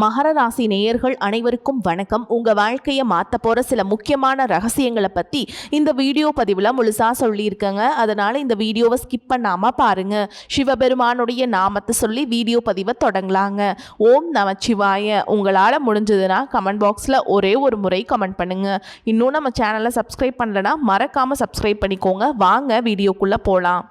மகர ராசி நேயர்கள் அனைவருக்கும் வணக்கம். உங்க வாழ்க்கையை மாற்ற போற சில முக்கியமான ரகசியங்களை பத்தி இந்த வீடியோ பதிவுல முழுசா சொல்லியிருக்கேங்க. அதனால இந்த வீடியோவை ஸ்கிப் பண்ணாம பாருங்க. சிவபெருமானுடைய நாமத்தை சொல்லி வீடியோ பதிவை தொடங்கலாங்க. ஓம் நமச்சிவாய. உங்களால முடிஞ்சதுன்னா கமெண்ட் பாக்ஸ்ல ஒரே ஒரு முறை கமெண்ட் பண்ணுங்க. இன்னும் நம்ம சேனலை சப்ஸ்கிரைப் பண்ணலன்னா மறக்காம சப்ஸ்கிரைப் பண்ணிக்கோங்க. வாங்க வீடியோக்குள்ள போலாம்.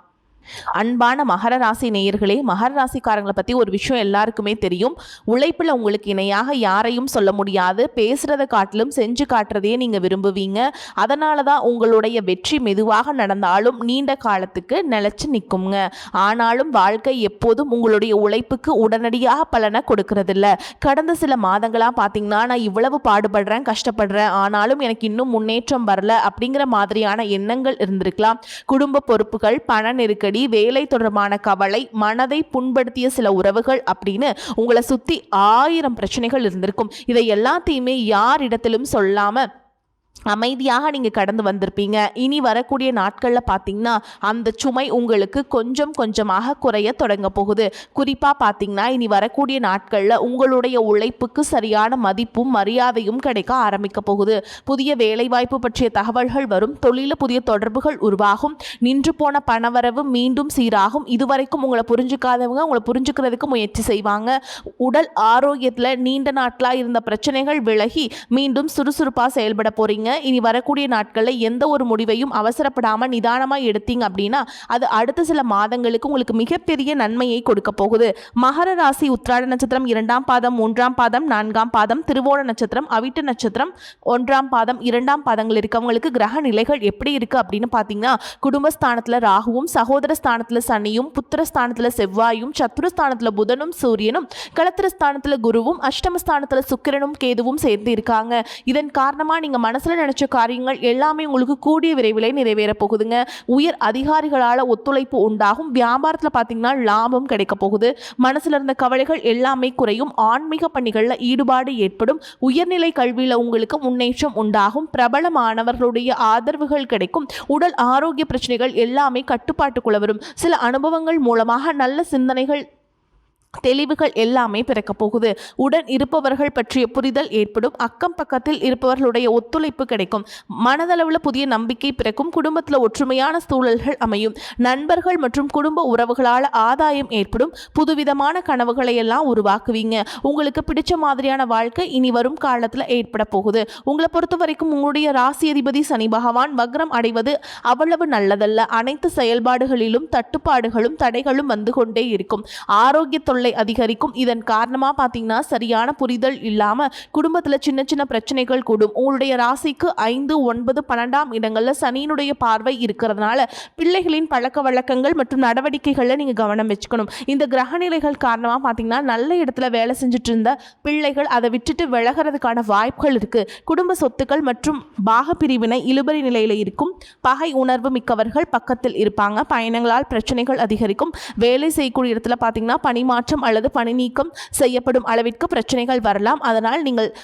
அன்பான மகர ராசி நேயர்களே, மகர ராசிக்காரங்களை பற்றி ஒரு விஷயம் எல்லாருக்குமே தெரியும். உழைப்பில் உங்களுக்கு இணையாக யாரையும் சொல்ல முடியாது. பேசுகிறத காட்டிலும் செஞ்சு காட்டுறதையே நீங்கள் விரும்புவீங்க. அதனால தான் உங்களுடைய வெற்றி மெதுவாக நடந்தாலும் நீண்ட காலத்துக்கு நிலச்சி நிற்குங்க. ஆனாலும் வாழ்க்கை எப்போதும் உங்களுடைய உழைப்புக்கு உடனடியாக பலனை கொடுக்கறதில்ல. கடந்த சில மாதங்களாக பார்த்தீங்கன்னா, நான் இவ்வளவு பாடுபடுறேன், கஷ்டப்படுறேன், ஆனாலும் எனக்கு இன்னும் முன்னேற்றம் வரல அப்படிங்கிற மாதிரியான எண்ணங்கள் இருந்திருக்கலாம். குடும்ப பொறுப்புகள், பண நெருக்கடி, வேலை தொடர்பான கவலை, மனதை புண்படுத்திய சில உறவுகள் அப்படின்னு உங்களை சுத்தி 1000 பிரச்சனைகள் இருந்திருக்கும். இதை எல்லாத்தையுமே யாரிடத்திலும் சொல்லாம அமைதியாக நீங்கள் கடந்து வந்திருப்பீங்க. இனி வரக்கூடிய நாட்களில் பார்த்தீங்கன்னா அந்த சுமை உங்களுக்கு கொஞ்சம் கொஞ்சமாக குறைய தொடங்க போகுது. குறிப்பாக பார்த்தீங்கன்னா இனி வரக்கூடிய நாட்களில் உங்களுடைய உழைப்புக்கு சரியான மதிப்பும் மரியாதையும் கிடைக்க ஆரம்பிக்க போகுது. புதிய வேலைவாய்ப்பு பற்றிய தகவல்கள் வரும். தொழில புதிய தொடர்புகள் உருவாகும். நின்று போன பணவரவு மீண்டும் சீராகும். இதுவரைக்கும் உங்களை புரிஞ்சுக்காதவங்க உங்களை புரிஞ்சுக்கிறதுக்கு முயற்சி செய்வாங்க. உடல் ஆரோக்கியத்தில் நீண்ட நாட்களாக இருந்த பிரச்சனைகள் விலகி மீண்டும் சுறுசுறுப்பாக செயல்பட போறீங்க. இனி வரக்கூடிய நாட்களில் எந்த ஒரு முடிவையும் அவசரப்படாமல் நிதானமாக எடுத்தீங்க அப்படின்னா அது அடுத்த சில மாதங்களுக்கு உங்களுக்கு மிகப்பெரிய நன்மையை கொடுக்க போகுது. மகர ராசி உத்திராட நட்சத்திரம் 2ஆம் பாதம், 3ஆம் பாதம், 4ஆம் பாதம், திருவோண நட்சத்திரம், அவிட்ட நட்சத்திரம் 1ஆம் பாதம், 2ஆம் பாதங்கள் இருக்கவங்களுக்கு கிரக நிலைகள் எப்படி இருக்கு அப்படின்னு பார்த்தீங்கன்னா, குடும்பஸ்தானத்தில் ராகுவும், சகோதர ஸ்தானத்தில் சனியும், புத்திரஸ்தானத்தில் செவ்வாயும், சத்துருஸ்தானத்தில் புதனும் சூரியனும், களத்திரஸ்தானத்தில் குருவும், அஷ்டமஸ்தானத்தில் சுக்கிரனும் கேதுவும் சேர்ந்து இருக்காங்க. இதன் காரணமாக நீங்கள் மனசில் நினைச்ச காரியங்கள் எல்லாமே உங்களுக்கு கூடிய விரைவிலே நிறைவேற போகுதுங்க. உயர் அதிகாரிகளால் ஒத்துழைப்பு உண்டாகும். வியாபாரத்தில் பார்த்தீங்கன்னா லாபம் கிடைக்க போகுது. மனசுல இருந்த கவலைகள் எல்லாமே குறையும். ஆன்மீக பணிகளில் ஈடுபாடு ஏற்படும். உயர்நிலை கல்வியில் உங்களுக்கு முன்னேற்றம் உண்டாகும். பிரபலமானவர்களுடைய ஆதரவுகள் கிடைக்கும். உடல் ஆரோக்கிய பிரச்சனைகள் எல்லாமே கட்டுப்பாட்டுக்குள்ள வரும். சில அனுபவங்கள் மூலமாக நல்ல சிந்தனைகள், தெளிவுகள் எல்லாமே பிறக்க போகுது. உடன் இருப்பவர்கள் பற்றிய புரிதல் ஏற்படும். அக்கம் பக்கத்தில் இருப்பவர்களுடைய ஒத்துழைப்பு கிடைக்கும். மனதளவில் புதிய நம்பிக்கை பிறக்கும். குடும்பத்தில் ஒற்றுமையான சூழல்கள் அமையும். நண்பர்கள் மற்றும் குடும்ப உறவுகளால் ஆதாயம் ஏற்படும். புதுவிதமான கனவுகளை எல்லாம் உருவாக்குவீங்க. உங்களுக்கு பிடிச்ச மாதிரியான வாழ்க்கை இனி வரும் காலத்தில் ஏற்பட போகுது. உங்களை பொறுத்த வரைக்கும் உங்களுடைய ராசி அதிபதி சனி பகவான் வக்ரம் அடைவது அவ்வளவு நல்லதல்ல. அனைத்து செயல்பாடுகளிலும் தட்டுப்பாடுகளும் தடைகளும் வந்து கொண்டே இருக்கும். ஆரோக்கிய அதிகரிக்கும். இதன் காரணமா பாத்தீங்கன்னா சரியான புரிதல் இல்லாம குடும்பத்துல சின்ன சின்ன பிரச்சனைகள் கூடும். உங்களுடைய ராசிக்கு 5, 9, 12ஆம் இடங்கள்ல சனியினுடைய பார்வை இருக்கிறதுனால பிள்ளைகளின் பழக்க வழக்கங்கள் மற்றும் நடவடிக்கைகள்ல நீங்க கவனம் வச்சுக்கணும். இந்த கிரக நிலைகள் காரணமா பாத்தீங்கன்னா நல்ல இடத்துல வேலை செஞ்சுட்டு இருந்த பிள்ளைகள் அதை விட்டுட்டு விலகிறதுக்கான வாய்ப்புகள் இருக்கு. குடும்ப சொத்துக்கள் மற்றும் பாக பிரிவினை இழுபறி நிலையில இருக்கும். பகை உணர்வு மிக்கவர்கள் பக்கத்தில் இருப்பாங்க. பயணங்களால் பிரச்சனைகள் அதிகரிக்கும். வேலை செய்யக்கூடிய இடத்துல பாத்தீங்கன்னா பணிமாற்றம் அல்லது பணி நீக்கம் செய்யப்படும் அளவிற்கு பிரச்சனைகள் வரலாம். அதனால் நீங்கள்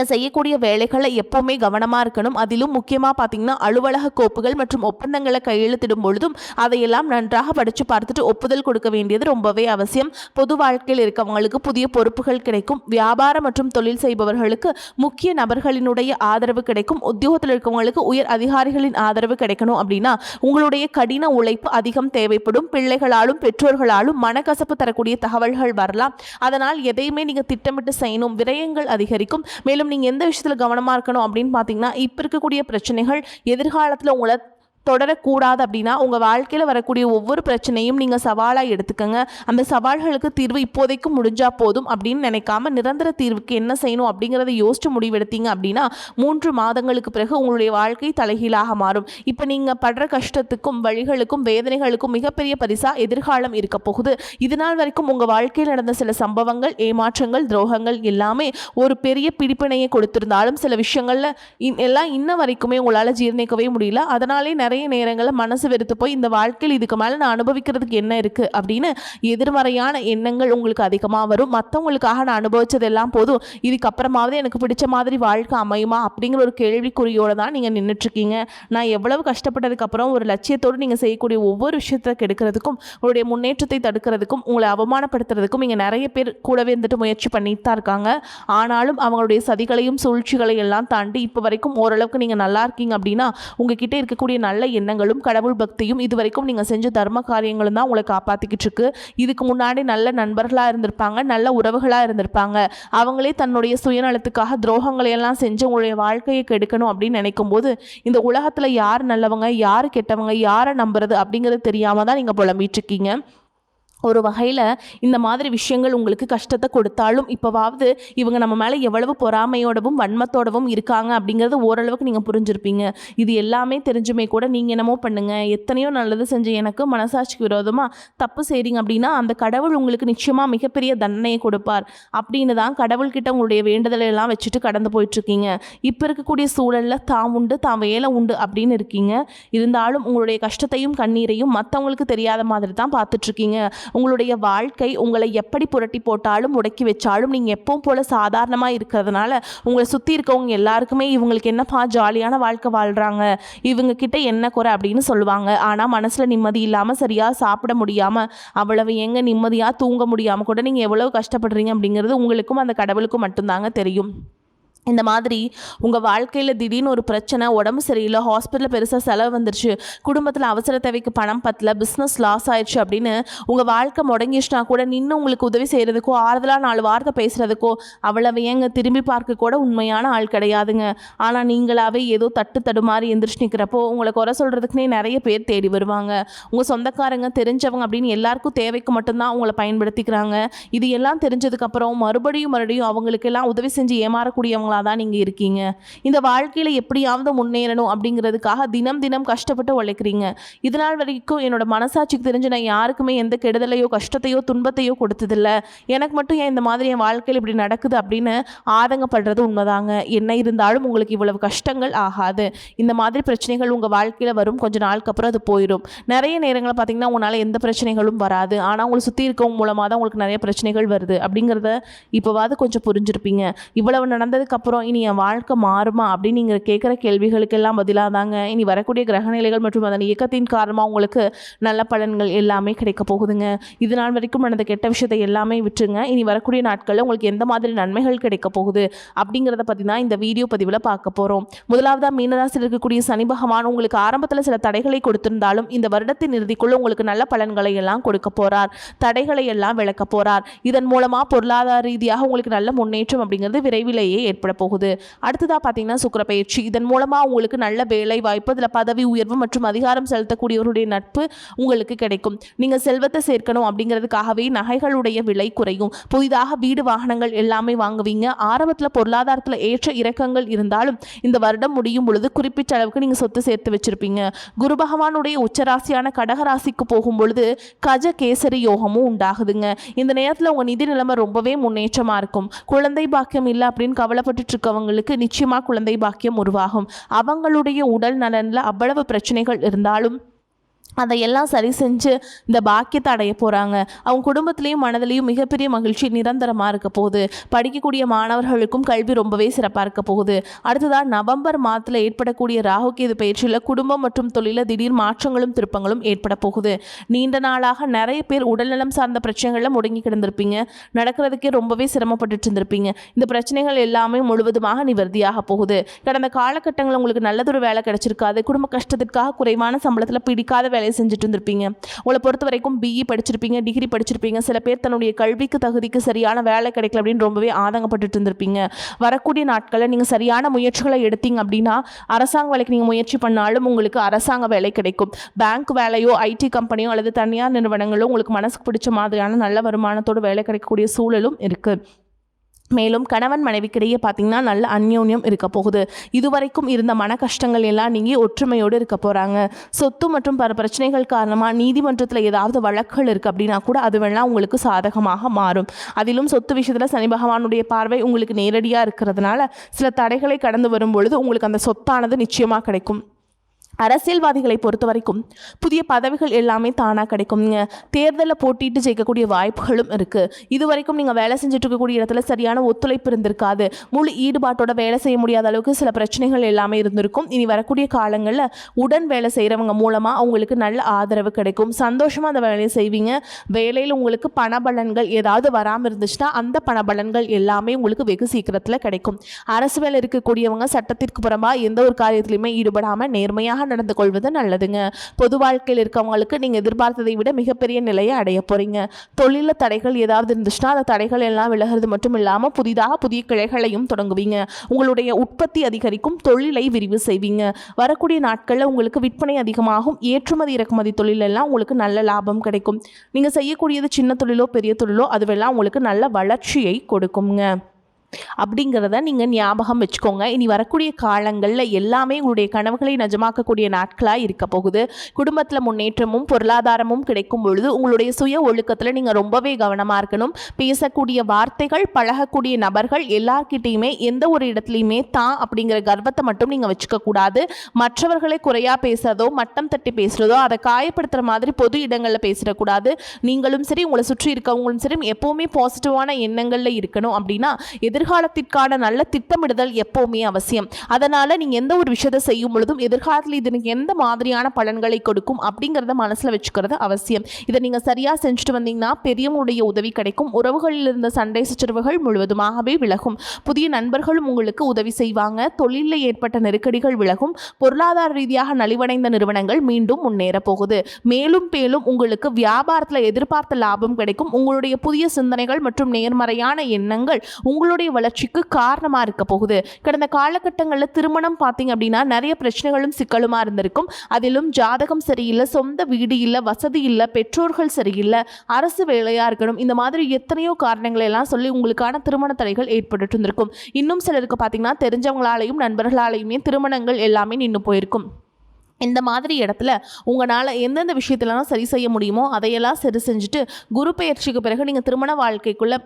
செய்யக்கூடிய வேலைகளை எப்போவுமே கவனமாக இருக்கணும். அதிலும் முக்கியமாக பார்த்தீங்கன்னா அலுவலக கோப்புகள் மற்றும் ஒப்பந்தங்களை கையெழுத்திடும் பொழுதும் அதையெல்லாம் நன்றாக படித்து பார்த்துட்டு ஒப்புதல் கொடுக்க வேண்டியது ரொம்பவே அவசியம். பொது வாழ்க்கையில் இருக்கவங்களுக்கு புதிய பொறுப்புகள் கிடைக்கும். வியாபாரம் மற்றும் தொழில் செய்பவர்களுக்கு முக்கிய நபர்களினுடைய ஆதரவு கிடைக்கும். உத்தியோகத்தில் இருக்கவங்களுக்கு உயர் அதிகாரிகளின் ஆதரவு கிடைக்கணும் அப்படின்னா உங்களுடைய கடின உழைப்பு அதிகம் தேவைப்படும். பிள்ளைகளாலும் பெற்றோர்களாலும் மனக்கசப்பு தரக்கூடிய தகவல்கள் வரலாம். அதனால் எதையுமே நீங்கள் திட்டமிட்டு செய்யணும். விரயங்கள் அதிகரிக்கும். மேலும் நீங்கள் எந்த விஷயத்தில் கவனமாக இருக்கணும் அப்படின்னு பார்த்தீங்கன்னா, இப்போ இருக்கக்கூடிய பிரச்சனைகள் எதிர்காலத்தில் உங்களை தொடரக்கூடாது. அப்படின்னா உங்கள் வாழ்க்கையில் வரக்கூடிய ஒவ்வொரு பிரச்சனையும் நீங்கள் சவாலாக எடுத்துக்கோங்க. அந்த சவால்களுக்கு தீர்வு இப்போதைக்கு முடிஞ்சால் போதும் அப்படின்னு நினைக்காம நிரந்தர தீர்வுக்கு என்ன செய்யணும் அப்படிங்கிறத யோசிச்சு முடிவெடுத்தீங்க அப்படின்னா 3 மாதங்களுக்கு பிறகு உங்களுடைய வாழ்க்கை தலைகீழாக மாறும். இப்போ நீங்கள் படுற கஷ்டத்துக்கும் வழிகளுக்கும் வேதனைகளுக்கும் மிகப்பெரிய பரிசாக எதிர்காலம் இருக்க போகுது. இதனால் வரைக்கும் உங்கள் வாழ்க்கையில் நடந்த சில சம்பவங்கள், ஏமாற்றங்கள், துரோகங்கள் எல்லாமே ஒரு பெரிய பிடிப்பினையை கொடுத்திருந்தாலும் சில விஷயங்கள்ல எல்லாம் இன்ன வரைக்குமே உங்களால் ஜீர்ணிக்கவே முடியல. அதனாலே நிறைய நேரங்களில் மனசு வெறுத்து போய் இந்த வாழ்க்கையில் இதுக்கு மேலே நான் அனுபவிக்கிறதுக்கு என்ன இருக்குது அப்படின்னு எதிர்மறையான எண்ணங்கள் உங்களுக்கு அதிகமாக வரும். மற்றவங்களுக்காக நான் அனுபவிச்சதெல்லாம் போதும், இதுக்கப்புறமாவது எனக்கு பிடிச்ச மாதிரி வாழ்க்கை அமையுமா அப்படிங்கிற ஒரு கேள்விக்குறியோடு தான் நீங்கள் நின்றுட்டுருக்கீங்க. நான் எவ்வளவு கஷ்டப்பட்டதுக்கப்புறம் ஒரு லட்சியத்தோடு நீங்கள் செய்யக்கூடிய ஒவ்வொரு விஷயத்தை கெடுக்கிறதுக்கும் உங்களுடைய முன்னேற்றத்தை தடுக்கிறதுக்கும் உங்களை அவமானப்படுத்துறதுக்கும் இங்கே நிறைய பேர் கூடவே இருந்துட்டு முயற்சி பண்ணிட்டு தான் இருக்காங்க. ஆனாலும் அவங்களுடைய சதிகளையும் சூழ்ச்சிகளை எல்லாம் தாண்டி இப்போ வரைக்கும் ஓரளவுக்கு நீங்கள் நல்லா இருக்கீங்க அப்படின்னா உங்ககிட்ட இருக்கக்கூடிய நல்ல எண்ணங்களும் கடவுள் பக்தியும் இது வரைக்கும் நீங்கள் செஞ்ச தர்ம காரியங்களும் தான் உங்களை காப்பாற்றிக்கிட்டு இருக்கு. இதுக்கு முன்னாடி நல்ல நண்பர்களாக இருந்திருப்பாங்க, நல்ல உறவுகளாக இருந்திருப்பாங்க. அவங்களே தன்னுடைய சுயநலத்துக்காக துரோகங்களை எல்லாம் செஞ்சு உங்களுடைய வாழ்க்கையை கெடுக்கணும் அப்படின்னு நினைக்கும் போது இந்த உலகத்தில் யார் நல்லவங்க யார் கெட்டவங்க யாரை நம்புறது அப்படிங்கிறது தெரியாமல் தான் நீங்கள் புலம்பிட்டு இருக்கீங்க. ஒரு வகையில் இந்த மாதிரி விஷயங்கள் உங்களுக்கு கஷ்டத்தை கொடுத்தாலும் இப்போவாவது இவங்க நம்ம மேலே எவ்வளவு பொறாமையோடவும் வன்மத்தோடவும் இருக்காங்க அப்படிங்கிறது ஓரளவுக்கு நீங்கள் புரிஞ்சிருப்பீங்க. இது எல்லாமே தெரிஞ்சுமே கூட நீங்கள் என்னமோ பண்ணுங்கள், எத்தனையோ நல்லது செஞ்ச எனக்கு மனசாட்சிக்கு விரோதமாக தப்பு செய்கிறீங்க அப்படின்னா அந்த கடவுள் உங்களுக்கு நிச்சயமாக மிகப்பெரிய தண்டனையை கொடுப்பார் அப்படின்னு தான் கடவுள்கிட்ட உங்களுடைய வேண்டுதலை எல்லாம் வச்சுட்டு கடந்து போயிட்டுருக்கீங்க. இப்போ இருக்கக்கூடிய சூழலில் தான் உண்டு தான் வேலை உண்டு அப்படின்னு இருக்கீங்க. இருந்தாலும் உங்களுடைய கஷ்டத்தையும் கண்ணீரையும் மற்றவங்களுக்கு தெரியாத மாதிரி தான் பார்த்துட்ருக்கீங்க. உங்களுடைய வாழ்க்கை உங்களை எப்படி புரட்டி போட்டாலும் முடக்கி வச்சாலும் நீங்கள் எப்பவும் போல் சாதாரணமாக இருக்கிறதுனால உங்களை சுற்றி இருக்கவங்க எல்லாருக்குமே இவங்களுக்கு என்னப்பா ஜாலியான வாழ்க்கை வாழ்கிறாங்க, இவங்க கிட்ட என்ன குறை அப்படின்னு சொல்லுவாங்க. ஆனால் மனசில் நிம்மதி இல்லாமல் சரியாக சாப்பிட முடியாமல் அவ்வளவு எங்கே நிம்மதியாக தூங்க முடியாமல் கூட நீங்கள் எவ்வளோ கஷ்டப்படுறீங்க அப்படிங்கிறது உங்களுக்கும் அந்த கடவுளுக்கும் மட்டும்தாங்க தெரியும். இந்த மாதிரி உங்கள் வாழ்க்கையில் திடீர்னு ஒரு பிரச்சனை, உடம்பு சரியில்லை, ஹாஸ்பிட்டலில் பெருசாக செலவு வந்துருச்சு, குடும்பத்தில் அவசர தேவைக்கு பணம் பத்தல, பிஸ்னஸ் லாஸ் ஆயிடுச்சு அப்படின்னு உங்கள் வாழ்க்கை முடங்கிச்சுனா கூட நின்று உங்களுக்கு உதவி செய்கிறதுக்கோ ஆறுதலாக 4 வார்த்தை பேசுகிறதுக்கோ அவ்வளவு ஏங்க திரும்பி பார்க்க கூட உண்மையான ஆள் கிடையாதுங்க. ஆனால் நீங்களாவே ஏதோ தட்டு தடுமாறி எந்திரிச்சு நிற்கிறப்போ உங்களை குறை சொல்கிறதுக்குனே நிறைய பேர் தேடி வருவாங்க. உங்கள் சொந்தக்காரங்க தெரிஞ்சவங்க அப்படின்னு எல்லாருக்கும் தேவைக்கு மட்டும்தான் உங்களை பயன்படுத்திக்கிறாங்க. இது எல்லாம் தெரிஞ்சதுக்கப்புறம் மறுபடியும் அவங்களுக்கெல்லாம் உதவி செஞ்சு ஏமாறக்கூடியவங்க தான் நீங்க இருக்கீங்க. இந்த வாழ்க்கையில எப்படியாவது முன்னேறணும் அப்படிங்கிறதுக்காக தினம் தினம் கஷ்டப்பட்டு உழைக்கிறீங்க. இதனால் வரைக்கும் என்னோட மனசாட்சிக்கு தெரிஞ்சு நான் யாருக்குமே எந்த கெடுதலையோ கஷ்டத்தையோ துன்பத்தையோ கொடுத்ததில்ல, எனக்கு மட்டும் ஏன் இந்த மாதிரி என் வாழ்க்கையில் இப்படி நடக்குது அப்படின்னு ஆதங்கப்படுறது உண்மைதாங்க. என்ன இருந்தாலும் உங்களுக்கு இவ்வளவு கஷ்டங்கள் ஆகாது. இந்த மாதிரி பிரச்சனைகள் உங்கள் வாழ்க்கையில் வரும், கொஞ்ச நாளுக்கு அப்புறம் அது போயிடும். நிறைய நேரங்களில் பார்த்தீங்கன்னா உங்களால் எந்த பிரச்சனைகளும் வராது, ஆனால் உங்களை சுற்றி இருக்கவங்க மூலமாக தான் உங்களுக்கு நிறைய பிரச்சனைகள் வருது அப்படிங்கிறத இப்போவாது கொஞ்சம் புரிஞ்சிருப்பீங்க. இவ்வளவு நடந்ததுக்கு அப்புறம் இனி என் வாழ்க்கை மாறுமா அப்படின்னு நீங்கள் கேட்குற கேள்விகளுக்கெல்லாம் பதிலாக தாங்க இனி வரக்கூடிய கிரகநிலைகள் மற்றும் அதன் இயக்கத்தின் காரணமாக உங்களுக்கு நல்ல பலன்கள் எல்லாமே கிடைக்க போகுதுங்க. இது நாள் வரைக்கும் நடந்த கெட்ட விஷயத்தை எல்லாமே விட்டுருங்க. இனி வரக்கூடிய நாட்களில் உங்களுக்கு எந்த மாதிரி நன்மைகள் கிடைக்க போகுது அப்படிங்கிறத பற்றி தான் இந்த வீடியோ பதிவில் பார்க்க போகிறோம். முதலாவதாக மீனராசியில் இருக்கக்கூடிய சனி பகவான் உங்களுக்கு ஆரம்பத்தில் சில தடைகளை கொடுத்திருந்தாலும் இந்த வருடத்தின் இறுதிக்குள்ள உங்களுக்கு நல்ல பலன்களை எல்லாம் கொடுக்க போகிறார், தடைகளை எல்லாம் விளக்க போகிறார். இதன் மூலமாக பொருளாதார ரீதியாக உங்களுக்கு நல்ல முன்னேற்றம் அப்படிங்கிறது விரைவிலேயே ஏற்பட போகுது. அடுத்ததா பார்த்தீங்கன்னா சுக்கிர பயிற்சி. இதன் மூலமா உங்களுக்கு நல்ல வேலை வாய்ப்பு, அதில் பதவி உயர்வு மற்றும் அதிகாரம் செலுத்தக்கூடியவருடைய நட்பு உங்களுக்கு கிடைக்கும். நீங்க செல்வத்தை சேர்க்கணும் அப்படிங்கிறதுக்காகவே நகைகளுடைய விலை குறையும், புதிதாக வீடு வாகனங்கள் எல்லாமே வாங்குவீங்க. ஆரம்பத்தில் பொருளாதாரத்தில் ஏற்ற இறக்கங்கள் இருந்தாலும் இந்த வருடம் முடியும் பொழுது குறிப்பிட்ட அளவுக்கு நீங்க சொத்து சேர்த்து வச்சிருப்பீங்க. குரு பகவானுடைய உச்சராசியான கடகராசிக்கு போகும் பொழுது கஜ கேசரி யோகமும் உண்டாகுதுங்க. இந்த நேரத்தில் உங்க நிதி நிலைமை ரொம்பவே முன்னேற்றமா இருக்கும். குழந்தை பாக்கியம் இல்லை அப்படின்னு கவலைப்பட்டு இருக்கவங்களுக்கு நிச்சயமா குழந்தை பாக்கியம் உருவாகும். அவங்களுடைய உடல் நலன்ல அவ்வளவு பிரச்சனைகள் இருந்தாலும் அதையெல்லாம் சரி செஞ்சு இந்த பாக்கியத்தை அடைய போகிறாங்க. அவங்க குடும்பத்திலையும் மனதிலையும் மிகப்பெரிய மகிழ்ச்சி நிரந்தரமாக இருக்க போகுது. படிக்கக்கூடிய மாணவர்களுக்கும் கல்வி ரொம்பவே சிறப்பாக இருக்க போகுது. அடுத்ததாக நவம்பர் மாதத்தில் ஏற்படக்கூடிய ராகுகேது பயிற்சியில் குடும்பம் மற்றும் தொழில திடீர் மாற்றங்களும் திருப்பங்களும் ஏற்பட போகுது. நீண்ட நாளாக நிறைய பேர் உடல்நலம் சார்ந்த பிரச்சனைகளில் முடங்கி கிடந்திருப்பீங்க, நடக்கிறதுக்கே ரொம்பவே சிரமப்பட்டு இருந்திருப்பீங்க. இந்த பிரச்சனைகள் எல்லாமே முழுவதுமாக நிவர்த்தியாக போகுது. கடந்த காலகட்டங்களில் உங்களுக்கு நல்லதொரு வேலை கிடைச்சிருக்காது, குடும்ப கஷ்டத்திற்காக குறைவான சம்பளத்தில் பிடிக்காத வேலை செஞ்சுட்டு இருந்திருப்பீங்க. உங்களை பொறுத்த வரைக்கும் பிஇ படிச்சிருப்பீங்க, டிகிரி படிச்சிருப்பீங்க. சில பேர் தன்னுடைய கல்விக்கு தகுதிக்கு சரியான வேலை கிடைக்கல அப்படின்னு ரொம்பவே ஆதங்கப்பட்டு இருந்திருப்பீங்க. வரக்கூடிய நாட்களில் நீங்கள் சரியான முயற்சிகளை எடுத்தீங்க அப்படின்னா அரசாங்க வேலைக்கு நீங்கள் முயற்சி பண்ணாலும் உங்களுக்கு அரசாங்க வேலை கிடைக்கும். பேங்க் வேலையோ ஐடி கம்பெனியோ அல்லது தனியார் நிறுவனங்களோ உங்களுக்கு மனசுக்கு பிடிச்ச மாதிரியான நல்ல வருமானத்தோடு வேலை கிடைக்கக்கூடிய சூழலும் இருக்குது. மேலும் கணவன் மனைவிக்கிடையே பார்த்தீங்கன்னா நல்ல அந்யோன்யம் இருக்க போகுது. இதுவரைக்கும் இருந்த மன கஷ்டங்கள் எல்லாம் நீங்கி ஒற்றுமையோடு இருக்க போகிறாங்க. சொத்து மற்றும் பல பிரச்சனைகள் காரணமாக நீதிமன்றத்தில் ஏதாவது வழக்குகள் இருக்குது அப்படின்னா கூட அதுவெல்லாம் உங்களுக்கு சாதகமாக மாறும். அதிலும் சொத்து விஷயத்தில் சனி பகவானுடைய பார்வை உங்களுக்கு நேரடியாக இருக்கிறதுனால சில தடைகளை கடந்து வரும் பொழுது உங்களுக்கு அந்த சொத்தானது நிச்சயமாக கிடைக்கும். அரசியல்வாதிகளை பொறுத்த வரைக்கும் புதிய பதவிகள் எல்லாமே தானாக கிடைக்குங்க. தேர்தலில் போட்டிட்டு ஜெயிக்கக்கூடிய வாய்ப்புகளும் இருக்குது. இது வரைக்கும் நீங்கள் வேலை செஞ்சுட்டு இருக்கக்கூடிய இடத்துல சரியான ஒத்துழைப்பு இருந்திருக்காது. முழு ஈடுபாட்டோட வேலை செய்ய முடியாத அளவுக்கு சில பிரச்சனைகள் எல்லாமே இருந்திருக்கும். இனி வரக்கூடிய காலங்களில் உடன் வேலை செய்கிறவங்க மூலமாக அவங்களுக்கு நல்ல ஆதரவு கிடைக்கும். சந்தோஷமாக அந்த வேலையை செய்வீங்க. வேலையில் உங்களுக்கு பணபலன்கள் ஏதாவது வராமல் இருந்துச்சுன்னா அந்த பணபலன்கள் எல்லாமே உங்களுக்கு வெகு சீக்கிரத்தில் கிடைக்கும். அரசு வேலை இருக்கக்கூடியவங்க சட்டத்திற்கு புறம்பாக எந்த ஒரு காரியத்திலையுமே ஈடுபடாமல் நேர்மையாக நடந்து கொள்வது நல்லதுங்க. பொது வாழ்க்கையில் இருக்கவங்களுக்கு நீங்கள் எதிர்பார்த்ததை விட மிகப்பெரிய நிலையை அடைய போறீங்க. தொழில தடைகள் ஏதாவது இருந்துச்சுன்னா அந்த தடைகள் எல்லாம் விலகிறது மட்டும் இல்லாமல் புதிய கிளைகளையும் தொடங்குவீங்க. உங்களுடைய உற்பத்தி அதிகரிக்கும். தொழிலை விரிவு செய்வீங்க. வரக்கூடிய நாட்களில் உங்களுக்கு விற்பனை அதிகமாகும். ஏற்றுமதி இறக்குமதி தொழில் எல்லாம் உங்களுக்கு நல்ல லாபம் கிடைக்கும். நீங்கள் செய்யக்கூடியது சின்ன தொழிலோ பெரிய தொழிலோ அதுவெல்லாம் உங்களுக்கு நல்ல வளர்ச்சியை கொடுக்குங்க. அப்படிங்கிறத நீங்கள் ஞாபகம் வச்சுக்கோங்க. இனி வரக்கூடிய காலங்களில் எல்லாமே உங்களுடைய கனவுகளை நிஜமாக்கக்கூடிய நாட்களாக இருக்க போகுது. குடும்பத்தில் முன்னேற்றமும் பொருளாதாரமும் கிடைக்கும் பொழுது உங்களுடைய சுய ஒழுக்கத்தில் நீங்கள் ரொம்பவே கவனமாக இருக்கணும். பேசக்கூடிய வார்த்தைகள், பழகக்கூடிய நபர்கள் எல்லார்கிட்டையுமே எந்த ஒரு இடத்துலையுமே தான் அப்படிங்கிற கர்வத்தை மட்டும் நீங்கள் வச்சுக்கக்கூடாது. மற்றவர்களை குறையாக பேசுகிறதோ மட்டம் தட்டி பேசுகிறதோ அதை காயப்படுத்துகிற மாதிரி பொது இடங்களில் பேசிடக்கூடாது. நீங்களும் சரி உங்களை சுற்றி இருக்கவங்களும் சரி எப்போவுமே பாசிட்டிவான எண்ணங்களில் இருக்கணும். அப்படின்னா எதிர்காலத்திற்கான நல்ல திட்டமிடுதல் எப்போவுமே அவசியம். அதனால் நீங்கள் எந்த ஒரு விஷயத்தை செய்யும் பொழுதும் எதிர்காலத்தில் இது எந்த மாதிரியான பலன்களை கொடுக்கும் அப்படிங்கிறத மனசில் வச்சுக்கிறது அவசியம். இதை நீங்கள் சரியாக செஞ்சுட்டு வந்தீங்கன்னா பெரியவங்களுடைய உதவி கிடைக்கும். உறவுகளில் இருந்த சண்டை சச்சரவுகள் முழுவதுமாகவே விலகும். புதிய நண்பர்களும் உங்களுக்கு உதவி செய்வாங்க. தொழிலில் ஏற்பட்ட நெருக்கடிகள் விலகும். பொருளாதார ரீதியாக நலிவடைந்த நிறுவனங்கள் மீண்டும் முன்னேற போகுது. மேலும் உங்களுக்கு வியாபாரத்தில் எதிர்பார்த்த லாபம் கிடைக்கும். உங்களுடைய புதிய சிந்தனைகள் மற்றும் நேர்மறையான எண்ணங்கள் உங்களுடைய வளர்ச்சிக்கு காரணமாக இருக்க போகுது. கடந்த காலகட்டங்களில் திருமணம் பார்த்தீங்க அப்படின்னா நிறைய பிரச்சனைகளும் சிக்கலுமா இருந்திருக்கும். அதிலும் ஜாதகம் சரியில்லை, சொந்த வீடு இல்லை, வசதி இல்லை, பெற்றோர்கள் சரியில்லை, அரசு வேலையாக இருக்கணும், இந்த மாதிரி எத்தனையோ காரணங்களை எல்லாம் சொல்லி உங்களுக்கான திருமண தடைகள் ஏற்பட்டு இருந்திருக்கும். இன்னும் சிலருக்கு பார்த்தீங்கன்னா தெரிஞ்சவங்களாலையும் நண்பர்களாலையுமே திருமணங்கள் எல்லாமே நின்று போயிருக்கும். இந்த மாதிரி இடத்துல உங்களால் எந்தெந்த விஷயத்துலலாம் சரி செய்ய முடியுமோ அதையெல்லாம் சரி செஞ்சுட்டு குரு பெயர்ச்சிக்கு பிறகு நீங்கள் திருமண வாழ்க்கைக்குள்ளே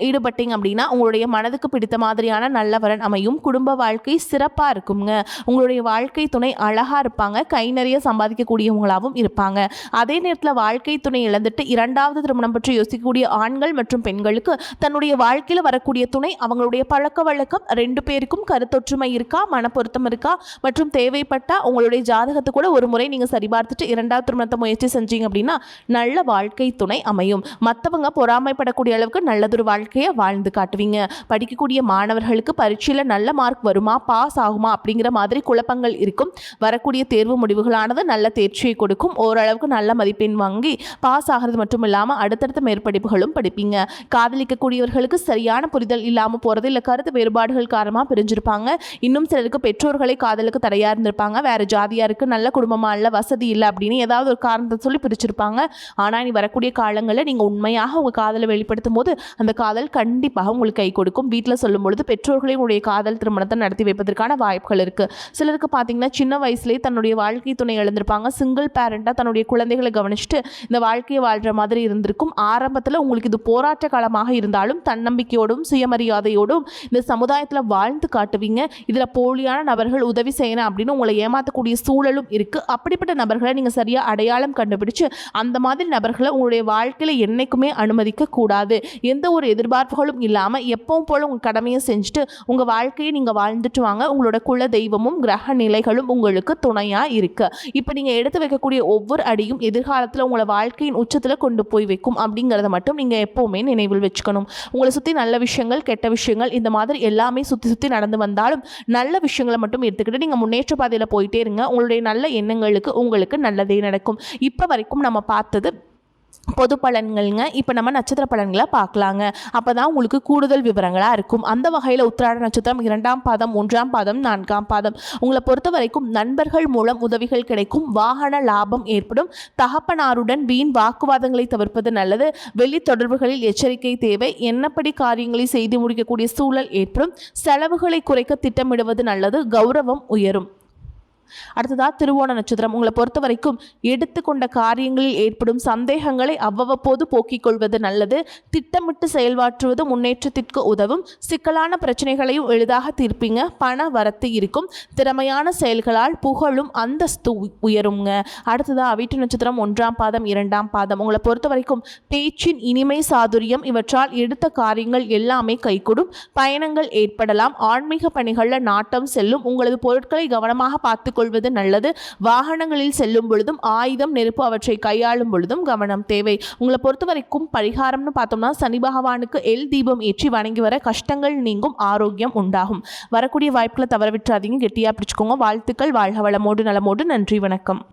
ஈடுபட்டீங்க அப்படின்னா உங்களுடைய மனதுக்கு பிடித்த மாதிரியான நல்ல வரன் அமையும். குடும்ப வாழ்க்கை சிறப்பாக இருக்குங்க. உங்களுடைய வாழ்க்கை துணை அழகாக இருப்பாங்க. கை நிறைய சம்பாதிக்கக்கூடியவங்களாகவும் இருப்பாங்க. அதே நேரத்தில் வாழ்க்கை துணை இழந்துட்டு இரண்டாவது திருமணம் பற்றி யோசிக்கக்கூடிய ஆண்கள் மற்றும் பெண்களுக்கு தன்னுடைய வாழ்க்கையில் வரக்கூடிய துணை அவங்களுடைய பழக்க வழக்கம் ரெண்டு பேருக்கும் கருத்தொற்றுமை இருக்கா, மனப்பொருத்தம் இருக்கா மற்றும் தேவைப்பட்டால் உங்களுடைய ஜாதகத்தை கூட ஒரு முறை நீங்கள் சரிபார்த்துட்டு இரண்டாவது திருமணத்தை முயற்சி செஞ்சீங்க அப்படின்னா நல்ல வாழ்க்கை துணை அமையும். மற்றவங்க பொறாமைப்படக்கூடிய அளவுக்கு நல்லதொரு வாழ்க்கையை வாழ்ந்து காட்டுவீங்க. படிக்கக்கூடிய மாணவர்களுக்கு பரீட்சையில் நல்ல மார்க் வருமா, பாஸ் ஆகுமா அப்படிங்கிற மாதிரி குழப்பங்கள் இருக்கும். வரக்கூடிய தேர்வு முடிவுகளானது நல்ல தேர்ச்சியை கொடுக்கும். ஓரளவுக்கு நல்ல மதிப்பெண் வாங்கி பாஸ் ஆகிறது மட்டும் இல்லாமல் அடுத்தடுத்த மேற்படிப்புகளும் படிப்பீங்க. காதலிக்கக்கூடியவர்களுக்கு சரியான புரிதல் இல்லாமல் போகிறது, இல்லை கருத்து வேறுபாடுகள் காரணமாக பிரிஞ்சிருப்பாங்க. இன்னும் சிலருக்கு பெற்றோர்களை காதலுக்கு தடையாக இருந்திருப்பாங்க. வேறு ஜாதியாக இருக்குது, நல்ல குடும்பமாக இல்லை, வசதி இல்லை அப்படின்னு ஏதாவது ஒரு காரணத்தை சொல்லி பிரிச்சிருப்பாங்க. ஆனால் இனி வரக்கூடிய காலங்களில் நீங்கள் உண்மையாக உங்கள் காதலை வெளிப்படுத்தும் போது அந்த காதல் கண்டிப்பாக உங்களுக்கு கை கொடுக்கும். வீட்டில் சொல்லும் பொழுது பெற்றோர்களே உங்களுடைய காதல் திருமணத்தை நடத்தி வைப்பதற்கான வாய்ப்புகள் இருக்குது. சிலருக்கு பார்த்தீங்கன்னா சின்ன வயசுலேயே தன்னுடைய வாழ்க்கை துணை இழந்திருப்பாங்க. சிங்கிள் பேரண்டாக தன்னுடைய குழந்தைகளை கவனிச்சுட்டு இந்த வாழ்க்கையை வாழ்கிற மாதிரி இருந்திருக்கும். ஆரம்பத்தில் உங்களுக்கு இது போராட்ட காலமாக இருந்தாலும் தன்னம்பிக்கையோடும் சுயமரியாதையோடும் இந்த சமுதாயத்தில் வாழ்ந்து காட்டுவீங்க. இதில் போலியான நபர்கள் உதவி செய்யணும் அப்படின்னு உங்களை ஏமாற்றக்கூடிய சூழலும் இருக்குது. அப்படிப்பட்ட நபர்களை நீங்கள் சரியாக அடையாளம் கண்டுபிடிச்சு அந்த மாதிரி நபர்களை உங்களுடைய வாழ்க்கையில் என்றைக்குமே அனுமதிக்க கூடாது. எந்த ஒரு எதிர்பார்ப்புகளும் இல்லாமல் எப்பவும் போல உங்கள் கடமையை செஞ்சுட்டு உங்கள் வாழ்க்கையை நீங்கள் வாழ்ந்துட்டு வாங்க. உங்களோட குல தெய்வமும் கிரக நிலைகளும் உங்களுக்கு துணையாக இருக்கு. இப்போ நீங்கள் எடுத்து வைக்கக்கூடிய ஒவ்வொரு அடியும் எதிர்காலத்தில் உங்களை வாழ்க்கையின் உச்சத்தில் கொண்டு போய் வைக்கும் அப்படிங்கிறத மட்டும் நீங்கள் எப்போவுமே நினைவில் வச்சுக்கணும். உங்களை சுற்றி நல்ல விஷயங்கள் கெட்ட விஷயங்கள் இந்த மாதிரி எல்லாமே சுற்றி நடந்து வந்தாலும் நல்ல விஷயங்களை மட்டும் எடுத்துக்கிட்டு நீங்கள் முன்னேற்ற பாதையில் போயிட்டே இருங்க. உங்களுடைய நல்ல எண்ணங்களுக்கு உங்களுக்கு நல்லதே நடக்கும். இப்போ வரைக்கும் நம்ம பார்த்தது பொது பலன்கள்ங்க. இப்போ நம்ம நட்சத்திர பலன்களை பார்க்கலாங்க. அப்போ தான் உங்களுக்கு கூடுதல் விவரங்களாக இருக்கும். அந்த வகையில் உத்திராட நட்சத்திரம் 2ஆம் பாதம், 1ஆம் பாதம், 4ஆம் பாதம் உங்களை பொறுத்த வரைக்கும் நண்பர்கள் மூலம் உதவிகள் கிடைக்கும். வாகன லாபம் ஏற்படும். தகப்பனாருடன் வீண் வாக்குவாதங்களை தவிர்ப்பது நல்லது. வெளி தொடர்புகளில் எச்சரிக்கை தேவை. எண்ணப்படி காரியங்களை செய்து முடிக்கக்கூடிய சூழல் ஏற்படும். செலவுகளை குறைக்க திட்டமிடுவது நல்லது. கௌரவம் உயரும். அடுத்ததா திருவோண நட்சத்திரம். உங்களை பொறுத்த வரைக்கும் எடுத்துக்கொண்ட காரியங்களில் ஏற்படும் சந்தேகங்களை அவ்வப்போது போக்கிக் கொள்வது நல்லது. திட்டமிட்டு செயல்பாற்றுவது முன்னேற்றத்திற்கு உதவும். சிக்கலான பிரச்சனைகளையும் எளிதாக தீர்ப்பீங்க. பண வரத்து இருக்கும். திறமையான செயல்களால் புகழும் அந்தஸ்து உயருங்க. அடுத்ததா அவிட்ட நட்சத்திரம் 1ஆம் பாதம் 2ஆம் பாதம். உங்களை பொறுத்த வரைக்கும் பேச்சின் இனிமை சாதுரியம் இவற்றால் எடுத்த காரியங்கள் எல்லாமே கைகூடும். பயணங்கள் ஏற்படலாம். ஆன்மீக பணிகளில் நாட்டம் செல்லும். உங்களது பொருட்களை கவனமாக பார்த்துக் கொள்வது நல்லது. வாகனங்களில் செல்லும் பொழுதும் ஆயுதம் நெருப்பு அவற்றை கையாளும் பொழுதும் கவனம் தேவை. உங்களை பொறுத்த வரைக்கும் பரிகாரம்னு பார்த்தோம்னா சனி பகவானுக்கு எல் தீபம் ஏற்றி வணங்கி வர கஷ்டங்கள் நீங்கும். ஆரோக்கியம் உண்டாகும். வரக்கூடிய வாய்ப்புகளை தவற விட்டுறாதீங்க. கெட்டியா பிடிச்சுக்கோங்க. வாழ்த்துக்கள். வாழ்க வளமோடு நலமோடு. நன்றி. வணக்கம்.